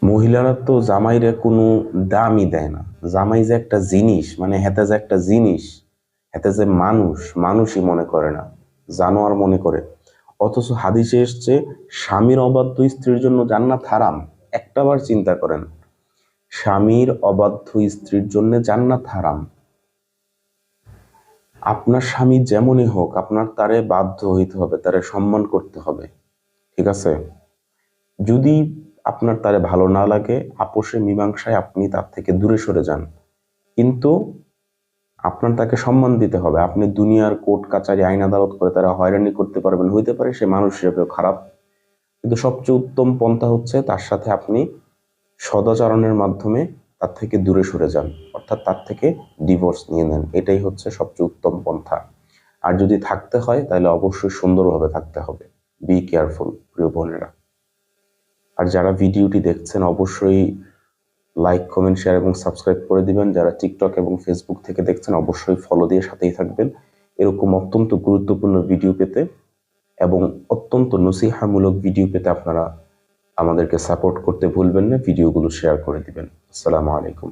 মহিলারা তো জামাইরে কোনো দামই দেয় না। জামাই যে একটা জিনিস, মানে হেতে যে একটা জিনিস, হেতে যে মানুষই মনে করে না, জানোয়ার মনে করে। অথচ হাদিসে এসছে স্বামীর অবাধ্য স্ত্রীর জন্য জান্নাত হারাম। একটাবার চিন্তা করেন, স্বামীর অবাধ্য স্ত্রীর জন্য জান্নাত হারাম। আপনার স্বামী যেমনই হোক, আপনার তারে বাধ্য হইতে হবে, তারে সম্মান করতে হবে, ঠিক আছে? যদি আপনার তারে ভালো না লাগে, আপোষে মীমাংসায় আপনি তার থেকে দূরে সরে যান, কিন্তু আপনার তাকে সম্মান দিতে হবে। আপনি দুনিয়ার কোর্ট কাচারি আইন আদালত করে তারা হয়রানি করতে পারবেন, হইতে পারে সে মানুষ হিসেবেও খারাপ, কিন্তু সবচেয়ে উত্তম পন্থা হচ্ছে তার সাথে আপনি সদাচরণের মাধ্যমে তার থেকে দূরে সরে যান, অর্থাৎ তার থেকে ডিভোর্স নিয়ে নেন। এটাই হচ্ছে সবচেয়ে উত্তম পন্থা। আর যদি থাকতে হয় তাহলে অবশ্যই সুন্দরভাবে থাকতে হবে। বি কেয়ারফুল প্রিয় বোনেরা। আর যারা ভিডিওটি দেখছেন অবশ্যই লাইক, কমেন্ট, শেয়ার এবং সাবস্ক্রাইব করে দিবেন। যারা টিকটক এবং ফেসবুক থেকে দেখছেন অবশ্যই ফলো দিয়ে সাথেই থাকবেন। এরকম অত্যন্ত গুরুত্বপূর্ণ ভিডিও পেতে এবং অত্যন্ত নসিহামূলক ভিডিও পেতে আপনারা আমাদেরকে সাপোর্ট করতে ভুলবেন না, ভিডিওগুলো শেয়ার করে দিবেন। আসসালামু আলাইকুম।